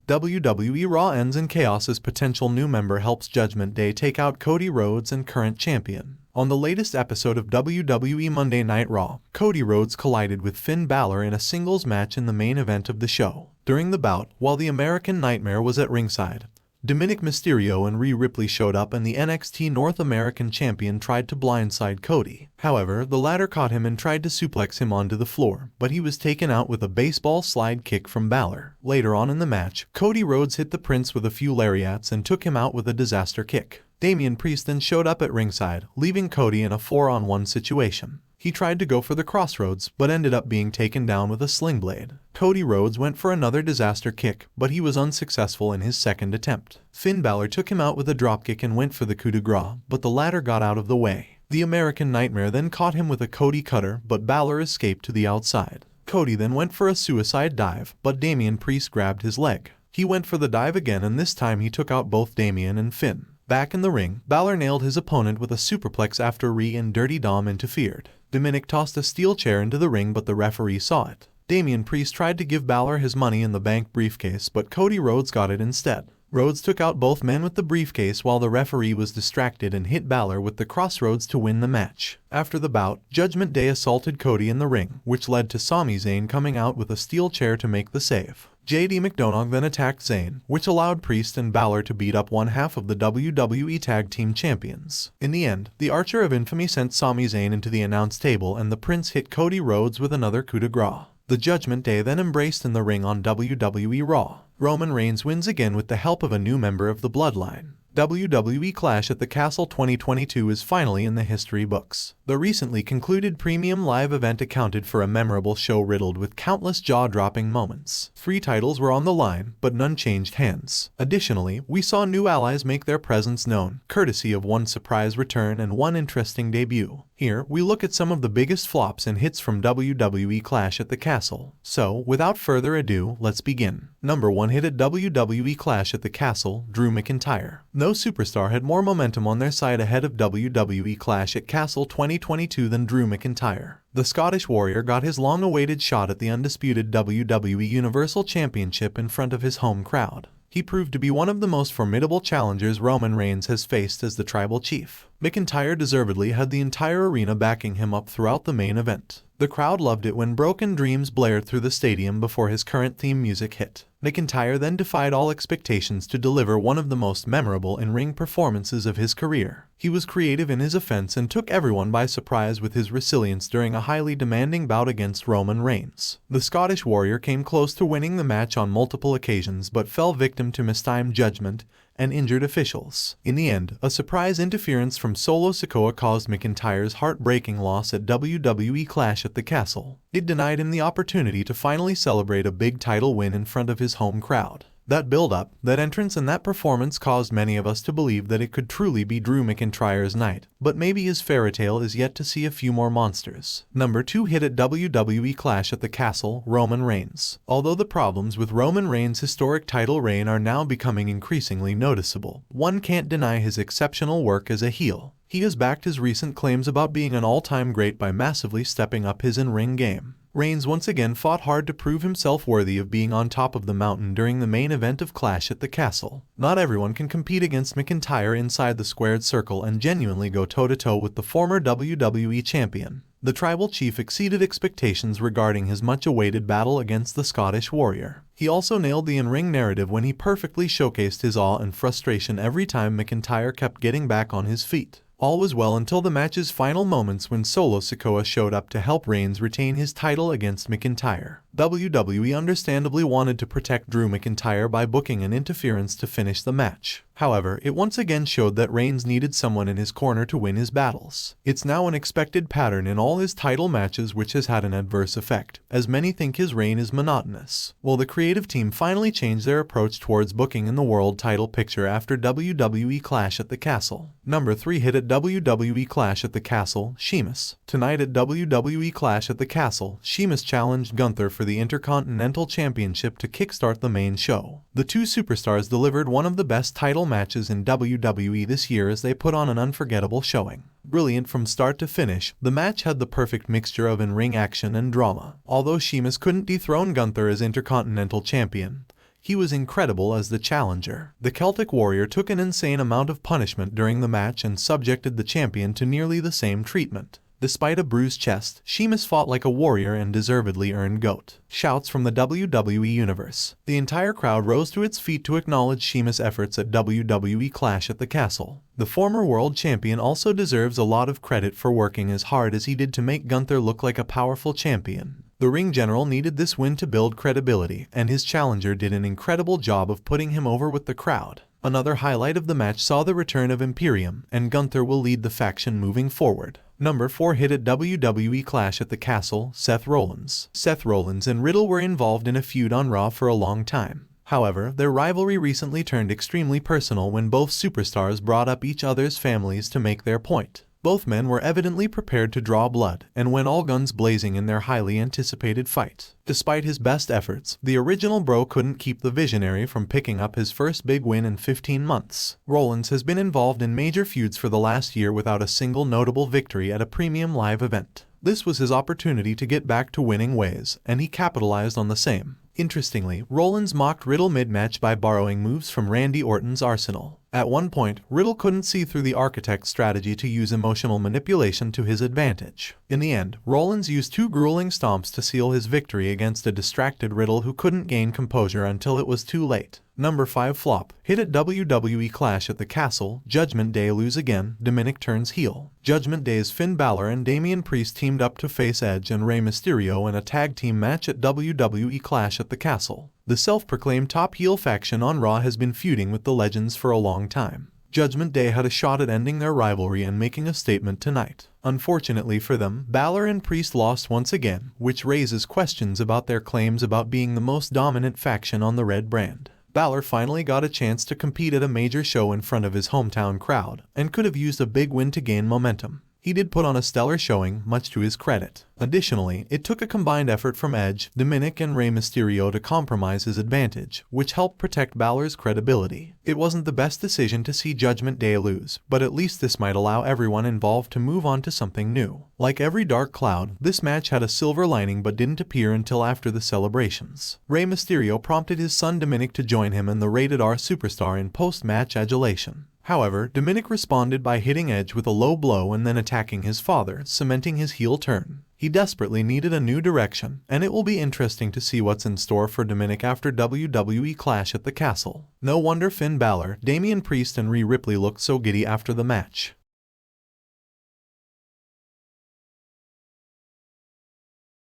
WWE Raw ends in chaos as potential new member helps Judgment Day take out Cody Rhodes and current champion. On the latest episode of WWE Monday Night Raw, Cody Rhodes collided with Finn Balor in a singles match in the main event of the show. During the bout, while the American Nightmare was at ringside, Domink Mysterio and Rhea Ripley showed up and the NXT North American Champion tried to blindside Cody. However, the latter caught him and tried to suplex him onto the floor, but he was taken out with a baseball slide kick from Balor. Later on in the match, Cody Rhodes hit the Prince with a few lariats and took him out with a disaster kick. Damian Priest then showed up at ringside, leaving Cody in a 4-on-1 situation. He tried to go for the crossroads, but ended up being taken down with a sling blade. Cody Rhodes went for another disaster kick, but he was unsuccessful in his second attempt. Finn Balor took him out with a dropkick and went for the coup de grace, but the latter got out of the way. The American Nightmare then caught him with a Cody cutter, but Balor escaped to the outside. Cody then went for a suicide dive, but Damian Priest grabbed his leg. He went for the dive again and this time he took out both Damian and Finn. Back in the ring, Balor nailed his opponent with a superplex after Rhea and Dirty Dom interfered. Dominic tossed a steel chair into the ring but the referee saw it. Damian Priest tried to give Balor his Money in the Bank briefcase but Cody Rhodes got it instead. Rhodes took out both men with the briefcase while the referee was distracted and hit Balor with the crossroads to win the match. After the bout, Judgment Day assaulted Cody in the ring, which led to Sami Zayn coming out with a steel chair to make the save. JD McDonough then attacked Zayn, which allowed Priest and Balor to beat up one half of the WWE Tag Team Champions. In the end, the Archer of Infamy sent Sami Zayn into the announce table and the Prince hit Cody Rhodes with another coup de grace. The Judgment Day then embraced in the ring on WWE Raw. Roman Reigns wins again with the help of a new member of the Bloodline. WWE Clash at the Castle 2022 is finally in the history books. The recently concluded premium live event accounted for a memorable show riddled with countless jaw-dropping moments. 3 titles were on the line, but none changed hands. Additionally, we saw new allies make their presence known, courtesy of one surprise return and one interesting debut. Here, we look at some of the biggest flops and hits from WWE Clash at the Castle. So, without further ado, let's begin. Number 1 hit at WWE Clash at the Castle, Drew McIntyre. No superstar had more momentum on their side ahead of WWE Clash at Castle 2022 than Drew McIntyre. The Scottish Warrior got his long-awaited shot at the undisputed WWE Universal Championship in front of his home crowd. He proved to be one of the most formidable challengers Roman Reigns has faced as the Tribal Chief. McIntyre deservedly had the entire arena backing him up throughout the main event. The crowd loved it when Broken Dreams blared through the stadium before his current theme music hit. McIntyre then defied all expectations to deliver one of the most memorable in-ring performances of his career. He was creative in his offense and took everyone by surprise with his resilience during a highly demanding bout against Roman Reigns. The Scottish Warrior came close to winning the match on multiple occasions but fell victim to mistimed judgment and injured officials. In the end, a surprise interference from Solo Sikoa caused McIntyre's heartbreaking loss at WWE Clash at the Castle. It denied him the opportunity to finally celebrate a big title win in front of his home crowd. That build-up, that entrance and that performance caused many of us to believe that it could truly be Drew McIntyre's night, but maybe his fairy tale is yet to see a few more monsters. Number 2 hit at WWE Clash at the Castle, Roman Reigns. Although the problems with Roman Reigns' historic title reign are now becoming increasingly noticeable, one can't deny his exceptional work as a heel. He has backed his recent claims about being an all-time great by massively stepping up his in-ring game. Reigns once again fought hard to prove himself worthy of being on top of the mountain during the main event of Clash at the Castle. Not everyone can compete against McIntyre inside the squared circle and genuinely go toe-to-toe with the former WWE champion. The Tribal Chief exceeded expectations regarding his much-awaited battle against the Scottish Warrior. He also nailed the in-ring narrative when he perfectly showcased his awe and frustration every time McIntyre kept getting back on his feet. All was well until the match's final moments when Solo Sikoa showed up to help Reigns retain his title against McIntyre. WWE understandably wanted to protect Drew McIntyre by booking an interference to finish the match. However, it once again showed that Reigns needed someone in his corner to win his battles. It's now an expected pattern in all his title matches, which has had an adverse effect, as many think his reign is monotonous. Well, the creative team finally changed their approach towards booking in the world title picture after WWE Clash at the Castle. Number 3 hit at WWE Clash at the Castle, Sheamus. Tonight at WWE Clash at the Castle, Sheamus challenged Gunther for the Intercontinental Championship to kickstart the main show. The two superstars delivered one of the best title matches in WWE this year as they put on an unforgettable showing. Brilliant from start to finish, the match had the perfect mixture of in-ring action and drama. Although Sheamus couldn't dethrone Gunther as Intercontinental Champion, He was incredible as the challenger. The Celtic Warrior took an insane amount of punishment during the match and subjected the champion to nearly the same treatment. Despite a bruised chest, Sheamus fought like a warrior and deservedly earned GOAT shouts from the WWE Universe. The entire crowd rose to its feet to acknowledge Sheamus' efforts at WWE Clash at the Castle. The former world champion also deserves a lot of credit for working as hard as he did to make Gunther look like a powerful champion. The ring general needed this win to build credibility, and his challenger did an incredible job of putting him over with the crowd. Another highlight of the match saw the return of Imperium, and Gunther will lead the faction moving forward. Number 4 hit at WWE Clash at the Castle, Seth Rollins. Seth Rollins and Riddle were involved in a feud on Raw for a long time. However, their rivalry recently turned extremely personal when both superstars brought up each other's families to make their point. Both men were evidently prepared to draw blood and went all guns blazing in their highly anticipated fight. Despite his best efforts, the original bro couldn't keep the visionary from picking up his first big win in 15 months. Rollins has been involved in major feuds for the last year without a single notable victory at a premium live event. This was his opportunity to get back to winning ways, and he capitalized on the same. Interestingly, Rollins mocked Riddle mid-match by borrowing moves from Randy Orton's arsenal. At one point, Riddle couldn't see through the architect's strategy to use emotional manipulation to his advantage. In the end, Rollins used 2 grueling stomps to seal his victory against a distracted Riddle who couldn't gain composure until it was too late. Number 5 flop. Hit at WWE Clash at the Castle, Judgment Day lose again, Domink turns heel. Judgment Day's Finn Balor and Damian Priest teamed up to face Edge and Rey Mysterio in a tag team match at WWE Clash at the Castle. The self-proclaimed top heel faction on Raw has been feuding with the Legends for a long time. Judgment Day had a shot at ending their rivalry and making a statement tonight. Unfortunately for them, Balor and Priest lost once again, which raises questions about their claims about being the most dominant faction on the Red brand. Balor finally got a chance to compete at a major show in front of his hometown crowd, and could have used a big win to gain momentum. He did put on a stellar showing, much to his credit. Additionally, it took a combined effort from Edge, Domink and Rey Mysterio to compromise his advantage, which helped protect Balor's credibility. It wasn't the best decision to see Judgment Day lose, but at least this might allow everyone involved to move on to something new. Like every dark cloud, this match had a silver lining but didn't appear until after the celebrations. Rey Mysterio prompted his son Domink to join him and the rated R superstar in post-match adulation. However, Domink responded by hitting Edge with a low blow and then attacking his father, cementing his heel turn. He desperately needed a new direction, and it will be interesting to see what's in store for Domink after WWE Clash at the Castle. No wonder Finn Balor, Damian Priest and Rhea Ripley looked so giddy after the match.